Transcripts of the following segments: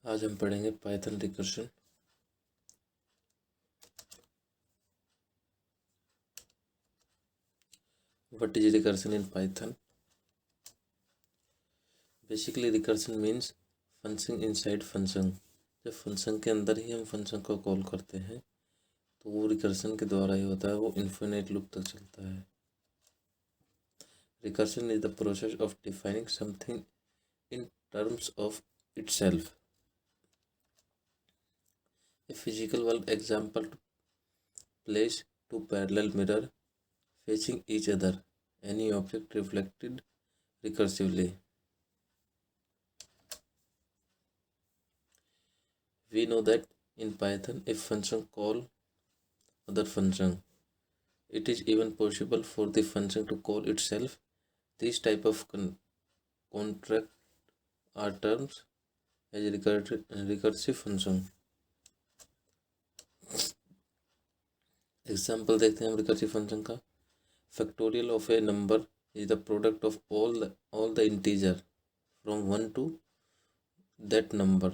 आज हम पढ़ेंगे Python recursion. What is recursion in Python? Basically recursion means function inside function। जब function के अंदर ही हम फंक्शन को कॉल करते हैं तो वो रिकर्शन के द्वारा ही होता है, वो इन्फिनिट लूप तक चलता है। Recursion is the process of defining something in terms of itself। A physical world example to place two parallel mirror facing each other, any object reflected recursively। We know that in Python if function call other function, it is even possible for the function to call itself। These type of contract are terms as recursive function। Example देखते हैं हम recursive function का। Factorial of a number is the product of all the integer from 1 to that number।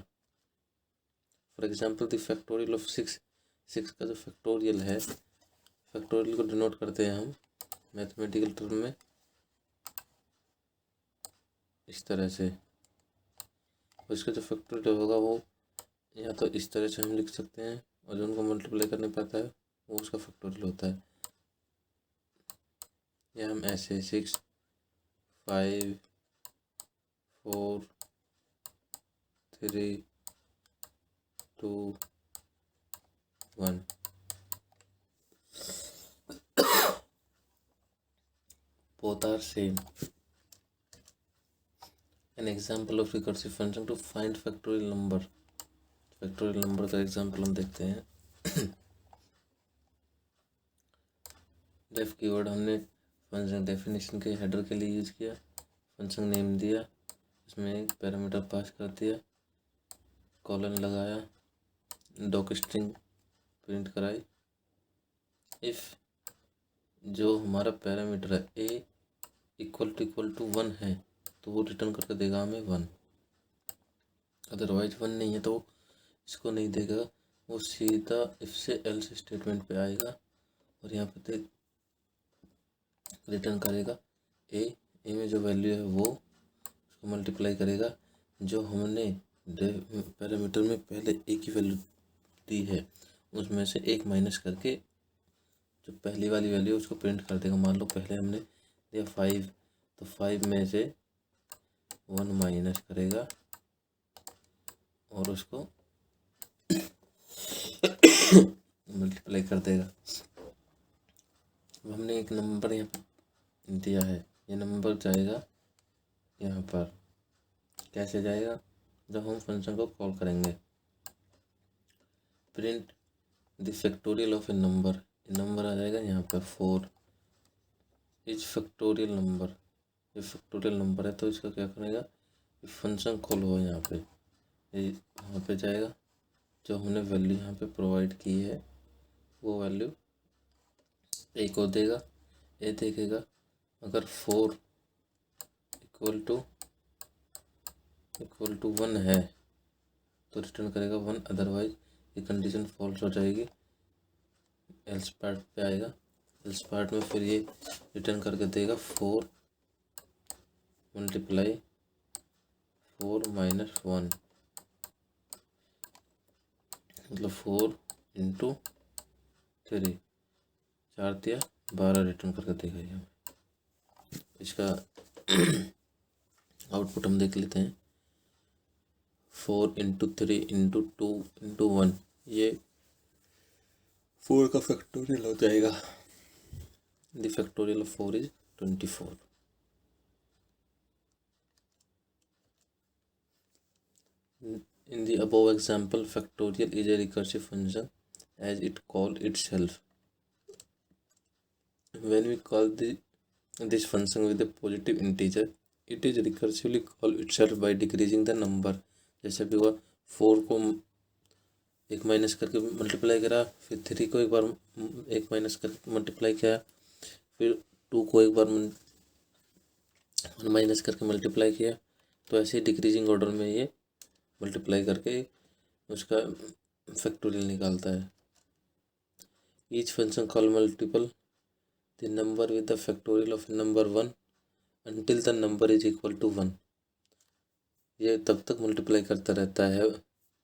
For example the factorial of 6 का जो factorial है, factorial को denote करते हैं हम मैथमेटिकल टर्म में इस तरह से। उसका जो फैक्टोरियल होगा वो या तो इस तरह से हम लिख सकते हैं और जो उनको मल्टीप्लाई करने पाता है वो उसका फैक्टोरियल होता है। या हम ऐसे 6 5 4 3 2 1 both are same। An example of recursive function to find factorial number। Factorial number का एग्जांपल हम देखते हैं। डेफ कीवर्ड हमने फंक्शन डेफिनेशन के हेडर के लिए यूज किया। फंक्शन नेम दिया, इसमें एक पैरामीटर पास कर दिया, कॉलन लगाया, डॉक स्ट्रिंग प्रिंट कराई। इफ जो हमारा पैरामीटर है ए इक्वल टू 1 है तो वो रिटर्न करके देगा हमें 1। अदरवाइज 1 नहीं है तो इसको नहीं देगा, वो सीधा इफ से एल्स स्टेटमेंट पे आएगा और यहाँ पे रिटर्न करेगा ए में जो वैल्यू है वो उसको मल्टीप्लाई करेगा। जो हमने पैरामीटर में पहले ए की वैल्यू दी है उसमें से एक माइनस करके जो पहली वाली वैल्यू उसको प्रिंट कर देगा। मान लो पहले हमने दिया 5 तो 5 में से 1 माइनस करेगा और उसको मल्टीप्लाई कर देगा। अब हमने एक नंबर यहाँ पर दिया है, ये नंबर जाएगा यहाँ पर। कैसे जाएगा? जब हम फंक्शन को कॉल करेंगे, print the factorial of a number, number आ जाएगा यहाँ पर 4 इज फैक्टोरियल नंबर। ये फैक्टोरियल नंबर है तो इसका क्या करेगा, फंक्शन कॉल हो यहाँ पे, यहाँ पे जाएगा, जो हमने वैल्यू यहाँ पे प्रोवाइड की है वो वैल्यू ए को देगा। ए देखेगा अगर 4 इक्वल टू 1 है तो रिटर्न करेगा 1, अदरवाइज ये कंडीशन फॉल्स हो जाएगी, एल्स पार्ट पे आएगा। एल्स पार्ट में फिर ये रिटर्न करके देगा 4 मल्टीप्लाई 4 माइनस 1, मतलब 4 इंटू 3, 4 दिया 12 रिटर्न करके देगा ये। इसका आउटपुट हम देख लेते हैं। 4 इंटू 3 इंटू 2 इंटू 1, ये 4 का फैक्टोरियल हो जाएगा। The factorial of 4 is 24। In the above example, factorial is a recursive function as it calls itself। When we call this function with a positive integer, it is recursively call itself by decreasing the number। जैसे भी हुआ 4 को एक minus करके multiply करा, फिर 3 को एक बार एक माइनस करके मल्टीप्लाई किया, फिर 2 को एक बार माइनस करके मल्टीप्लाई किया। तो ऐसे डिक्रीजिंग ऑर्डर में ये मल्टीप्लाई करके उसका फैक्टोरियल निकालता है। Each function call multiple the number with the factorial of number 1 until the number is equal to 1। ये तब तक मल्टीप्लाई करता रहता है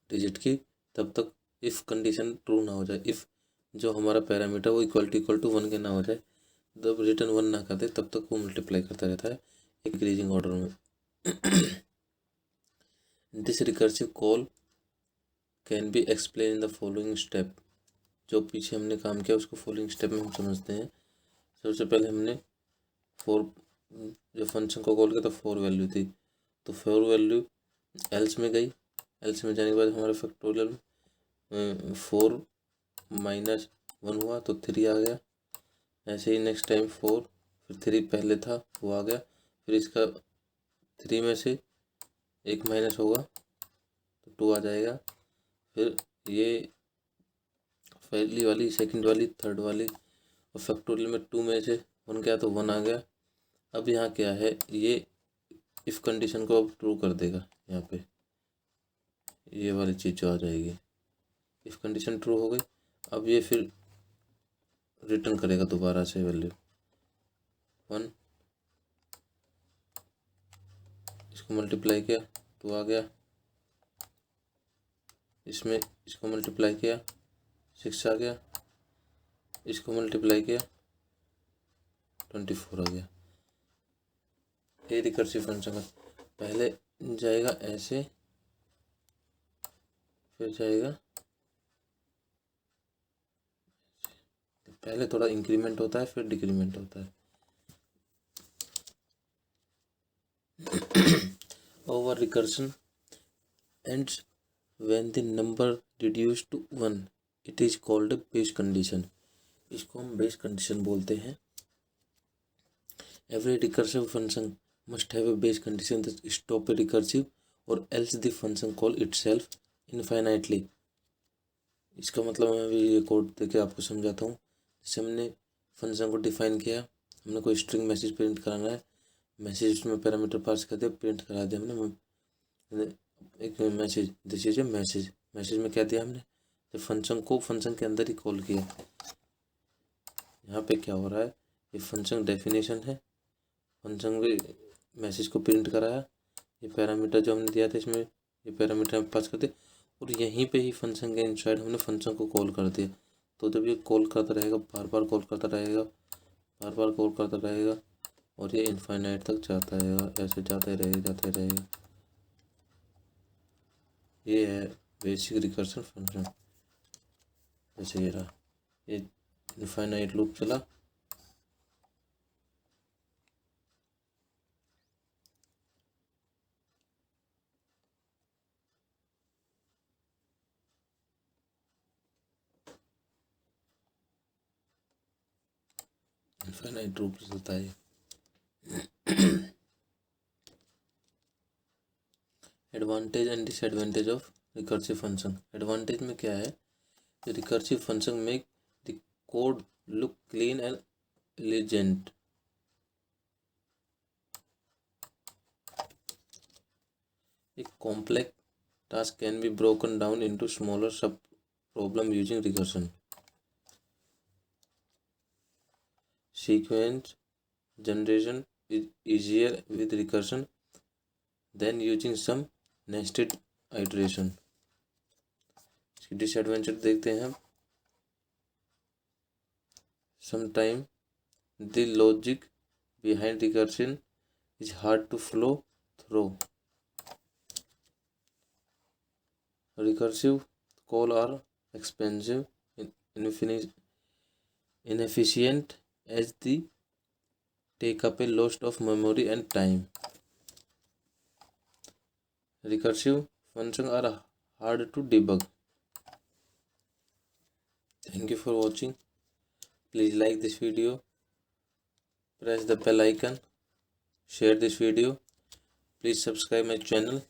डिजिट की, तब तक इफ़ कंडीशन ट्रू ना हो जाए, इफ़ जो हमारा पैरामीटर वो इक्वल टू 1 के ना हो जाए, जब रिटर्न 1 ना कर दे तब तक वो मल्टीप्लाई करता रहता है इंक्रीजिंग ऑर्डर में। This recursive call can be explain in the following step. जो पीछे हमने काम किया उसको फॉलोइंग स्टेप में हम समझते हैं। सबसे पहले हमने 4 जो फंक्शन को कॉल किया तो 4 वैल्यू थी, तो 4 वैल्यू एल्स में गई, एल्स में जाने के बाद हमारा फैक्टोरियल 4 माइनस 1 हुआ तो 3 आ गया। ऐसे ही नेक्स्ट टाइम 4 फिर 3 पहले था वो आ गया, फिर इसका 3 में से 1 माइनस होगा तो 2 आ जाएगा। फिर ये पहली वाली, सेकंड वाली, थर्ड वाली, और फैक्टोरियल में 2 में से 1 गया तो 1 आ गया। अब यहाँ क्या है, ये इफ़ कंडीशन को अब ट्रू कर देगा, यहाँ पे ये वाली चीज़ जो आ जाएगी, इफ़ कंडीशन ट्रू हो गई। अब ये फिर रिटर्न करेगा दोबारा से वैल्यू 1, इसको मल्टीप्लाई किया तो आ गया, इसमें इसको मल्टीप्लाई किया 6 आ गया, इसको मल्टीप्लाई किया 24 आ गया। ये रिकर्सिव फंक्शन है, पहले जाएगा ऐसे, फिर जाएगा, पहले थोड़ा इंक्रीमेंट होता है फिर डिक्रीमेंट होता है। Over recursion ends when the number reduce to 1, it is called base condition. इसको हम बेस कंडीशन बोलते हैं। Every recursive function must have a base condition that stop a recursive or else the function call itself infinitely। इसका मतलब मैं अभी ये code देके आपको समझाता हूँ। जैसे हमने फंक्शन को डिफाइन किया, हमने कोई स्ट्रिंग मैसेज प्रिंट कराना है, मैसेज में पैरामीटर पास कर दिया, प्रिंट करा दिया हमने एक message, this is a message. Message में क्या दिया हमने, तो फंक्शन को फंक्शन के अंदर ही कॉल किया। यहाँ पे क्या हो रहा है, ये फंक्शन डेफिनेशन है, फंक्शन में मैसेज को प्रिंट कराया, ये पैरामीटर जो हमने दिया था इसमें ये पैरामीटर हम पास कर दिया, और यहीं पे ही फंक्शन के इनसाइड हमने फंक्शन को कॉल कर दिया। तो जब ये कॉल करता रहेगा, बार बार कॉल करता रहेगा, बार बार कॉल करता रहेगा, और ये इनफाइनाइट तक जाता रहेगा, ऐसे जाता ही रहेगा, जाता ही रहेगा। ये है बेसिक रिकर्सन फंक्शन। जैसे ये रहा, ये इनफाइनाइट लूप चला, इनफाइनाइट लूप चलता है। Advantage and disadvantage of recursive function. Advantage में क्या है, recursive function make the code look clean and एलिजेंट। A complex task can be broken down into smaller sub problem using recursion. Sequence generation is easier with recursion than using some nested iteration. इसकी disadvantage देखते हैं हम। Sometimes the logic behind recursion is hard to flow through. Recursive calls are expensive, inefficient as they take up a lot of memory and time. Recursive functions are hard to debug. Thank you for watching. Please like this video, press the bell icon, share this video. Please subscribe my channel.